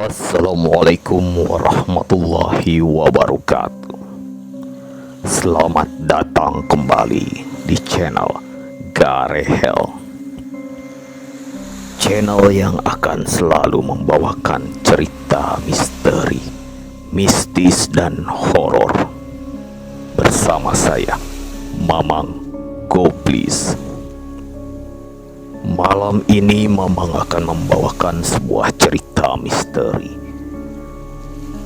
Assalamualaikum warahmatullahi wabarakatuh. Selamat datang kembali di channel Garehel, channel yang akan selalu membawakan cerita misteri, mistis dan horor. Bersama saya, Mamang Goblis. Malam ini Mamang akan membawakan sebuah cerita misteri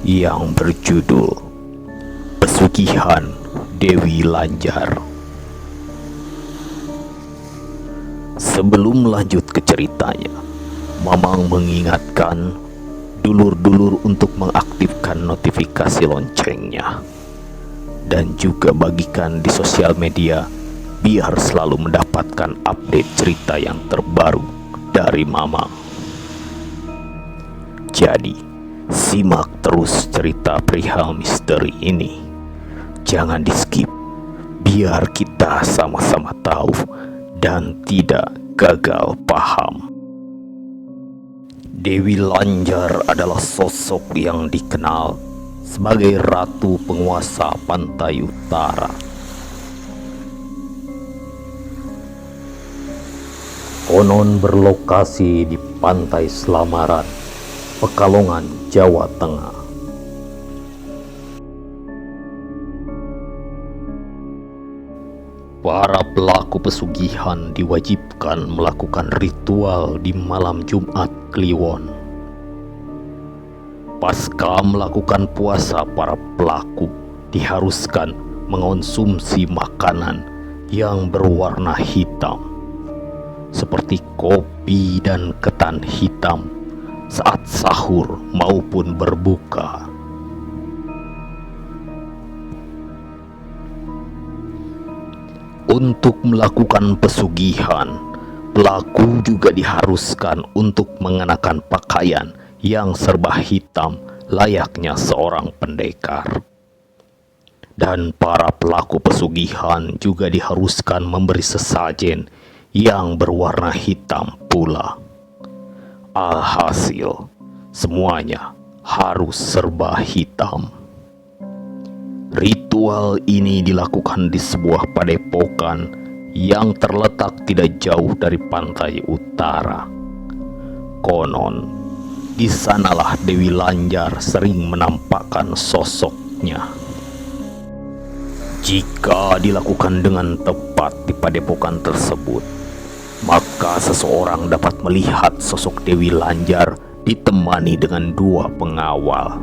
yang berjudul Pesugihan Dewi Lanjar. Sebelum lanjut ke ceritanya, Mamang mengingatkan dulur-dulur untuk mengaktifkan notifikasi loncengnya dan juga bagikan di sosial media biar selalu mendapatkan update cerita yang terbaru dari Mamang. Jadi, simak terus cerita perihal misteri ini. Jangan di-skip, biar kita sama-sama tahu dan tidak gagal paham. Dewi Lanjar adalah sosok yang dikenal sebagai ratu penguasa pantai utara. Konon berlokasi di Pantai Selamaran, Pekalongan, Jawa Tengah. Para pelaku pesugihan diwajibkan melakukan ritual di malam Jumat Kliwon. Pasca melakukan puasa, para pelaku diharuskan mengonsumsi makanan yang berwarna hitam seperti kopi dan ketan hitam saat sahur maupun berbuka. Untuk melakukan pesugihan, pelaku juga diharuskan untuk mengenakan pakaian yang serba hitam layaknya seorang pendekar. Dan para pelaku pesugihan juga diharuskan memberi sesajen yang berwarna hitam pula. Alhasil, semuanya harus serba hitam. Ritual ini dilakukan di sebuah padepokan yang terletak tidak jauh dari pantai utara. Konon, di sanalah Dewi Lanjar sering menampakkan sosoknya. Jika dilakukan dengan tepat di padepokan tersebut, maka seseorang dapat melihat sosok Dewi Lanjar ditemani dengan dua pengawal.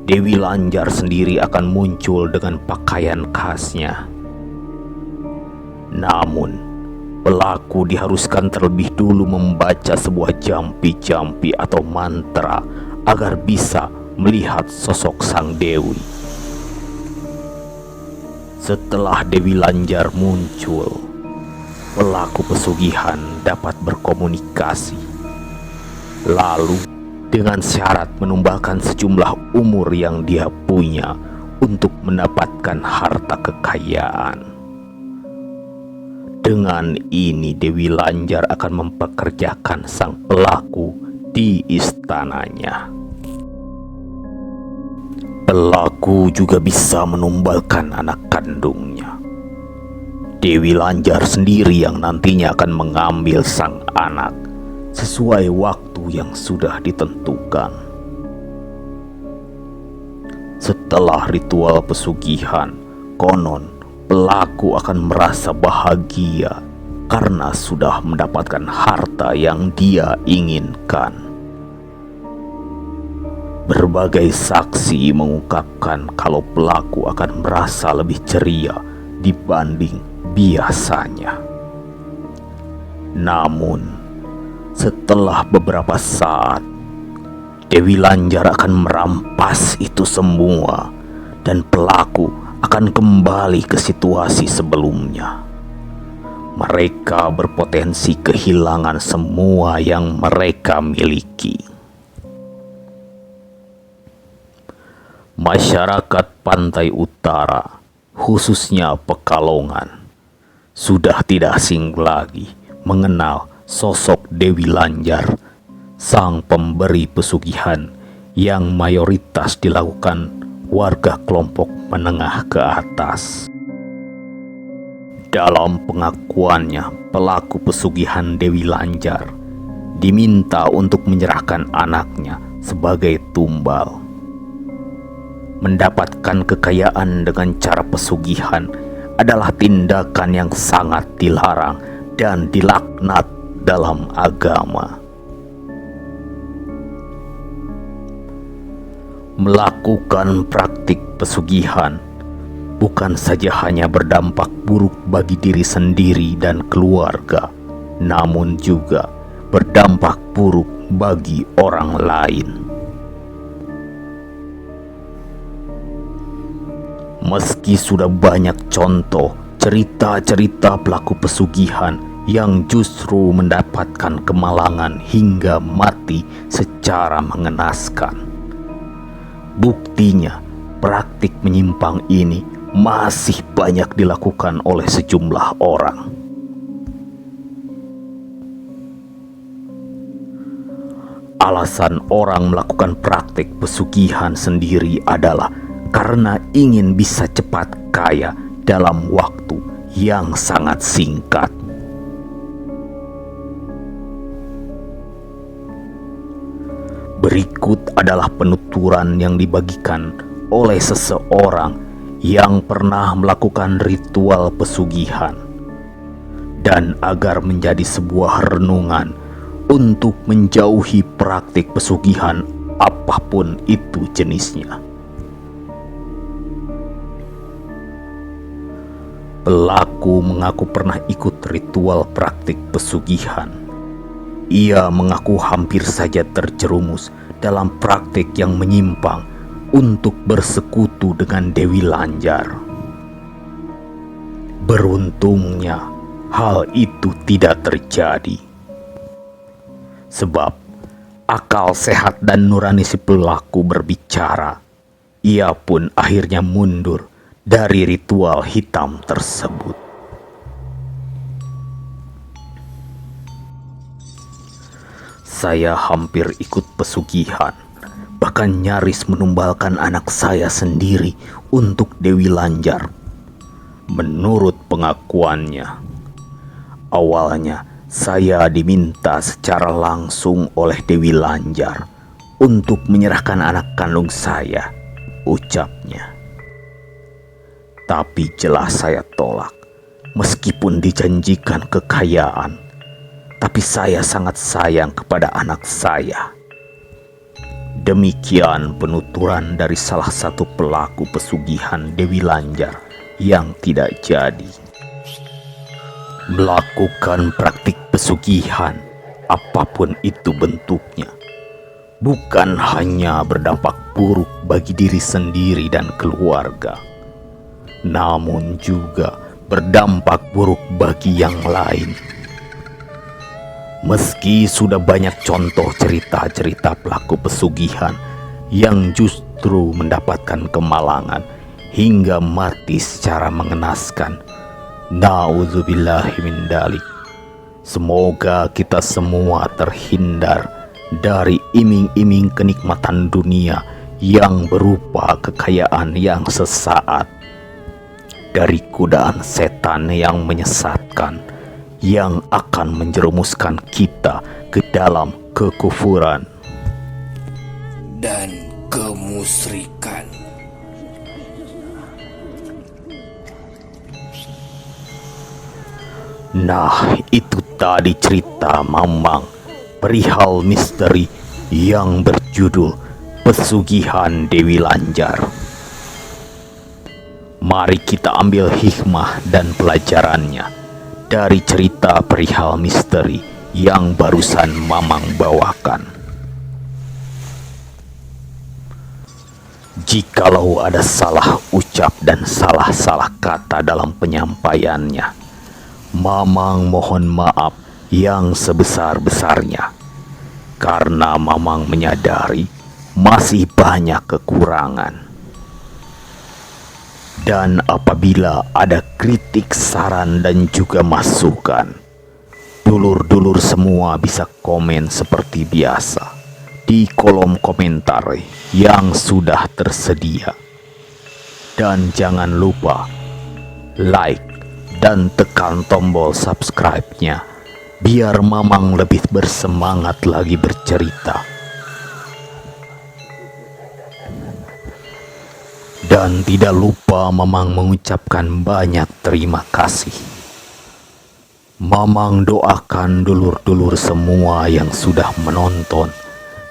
Dewi Lanjar sendiri akan muncul dengan pakaian khasnya. Namun, pelaku diharuskan terlebih dulu membaca sebuah jampi-jampi atau mantra agar bisa melihat sosok sang dewi. Setelah Dewi Lanjar muncul, pelaku pesugihan dapat berkomunikasi. Lalu, dengan syarat menumbalkan sejumlah umur yang dia punya untuk mendapatkan harta kekayaan. Dengan ini, Dewi Lanjar akan mempekerjakan sang pelaku di istananya. Pelaku juga bisa menumbalkan anak kandungnya. Dewi Lanjar sendiri yang nantinya akan mengambil sang anak sesuai waktu yang sudah ditentukan. Setelah ritual pesugihan, konon pelaku akan merasa bahagia karena sudah mendapatkan harta yang dia inginkan. Berbagai saksi mengungkapkan kalau pelaku akan merasa lebih ceria dibanding biasanya. Namun, setelah beberapa saat, Dewi Lanjar akan merampas itu semua dan pelaku akan kembali ke situasi sebelumnya. Mereka berpotensi kehilangan semua yang mereka miliki. Masyarakat pantai utara, khususnya Pekalongan, sudah tidak asing lagi mengenal sosok Dewi Lanjar sang pemberi pesugihan yang mayoritas dilakukan warga kelompok menengah ke atas. Dalam pengakuannya, pelaku pesugihan Dewi Lanjar diminta untuk menyerahkan anaknya sebagai tumbal. Mendapatkan kekayaan dengan cara pesugihan adalah tindakan yang sangat dilarang dan dilaknat dalam agama. Melakukan praktik pesugihan bukan saja hanya berdampak buruk bagi diri sendiri dan keluarga, namun juga berdampak buruk bagi orang lain. Meski sudah banyak contoh cerita-cerita pelaku pesugihan yang justru mendapatkan kemalangan hingga mati secara mengenaskan, buktinya praktik menyimpang ini masih banyak dilakukan oleh sejumlah orang. Alasan orang melakukan praktik pesugihan sendiri adalah karena ingin bisa cepat kaya dalam waktu yang sangat singkat. Berikut adalah penuturan yang dibagikan oleh seseorang yang pernah melakukan ritual pesugihan, dan agar menjadi sebuah renungan untuk menjauhi praktik pesugihan apapun itu jenisnya. Pelaku mengaku pernah ikut ritual praktik pesugihan. Ia mengaku hampir saja terjerumus dalam praktik yang menyimpang untuk bersekutu dengan Dewi Lanjar. Beruntungnya, hal itu tidak terjadi. Sebab akal sehat dan nurani si pelaku berbicara. Ia pun akhirnya mundur dari ritual hitam tersebut. Saya hampir ikut pesugihan, bahkan nyaris menumbalkan anak saya sendiri untuk Dewi Lanjar. Menurut pengakuannya, awalnya saya diminta secara langsung oleh Dewi Lanjar untuk menyerahkan anak kandung saya, ucapnya. Tapi jelas saya tolak, meskipun dijanjikan kekayaan. Tapi saya sangat sayang kepada anak saya. Demikian penuturan dari salah satu pelaku pesugihan Dewi Lanjar yang tidak jadi. Melakukan praktik pesugihan, apapun itu bentuknya, bukan hanya berdampak buruk bagi diri sendiri dan keluarga, namun juga berdampak buruk bagi yang lain. Meski sudah banyak contoh cerita-cerita pelaku pesugihan yang justru mendapatkan kemalangan hingga mati secara mengenaskan, na'udzubillahi min dzalik. Semoga kita semua terhindar dari iming-iming kenikmatan dunia yang berupa kekayaan yang sesaat, dari godaan setan yang menyesatkan, yang akan menjerumuskan kita ke dalam kekufuran dan kemusyrikan. Nah, itu tadi cerita Mamang perihal misteri yang berjudul Pesugihan Dewi Lanjar. Mari kita ambil hikmah dan pelajarannya dari cerita perihal misteri yang barusan Mamang bawakan. Jikalau ada salah ucap dan salah-salah kata dalam penyampaiannya, Mamang mohon maaf yang sebesar-besarnya, karena Mamang menyadari masih banyak kekurangan. Dan apabila ada kritik, saran, dan juga masukan, Dulur-dulur semua bisa komen seperti biasa di kolom komentar yang sudah tersedia. Dan jangan lupa like dan tekan tombol subscribe-nya biar Mamang lebih bersemangat lagi bercerita. Dan tidak lupa Mamang mengucapkan banyak terima kasih. Mamang doakan dulur-dulur semua yang sudah menonton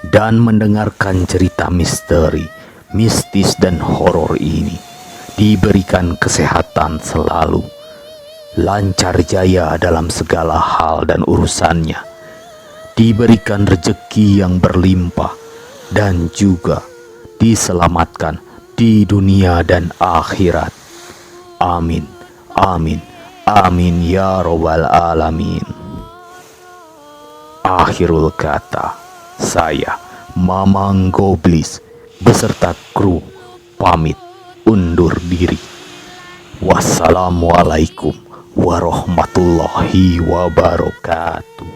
dan mendengarkan cerita misteri, mistis dan horor ini diberikan kesehatan selalu, lancar jaya dalam segala hal dan urusannya, diberikan rezeki yang berlimpah dan juga diselamatkan di dunia dan akhirat. Amin, amin, amin ya robbal alamin. Akhirul kata, saya Mamang Goblis beserta kru pamit undur diri. Wassalamualaikum warahmatullahi wabarakatuh.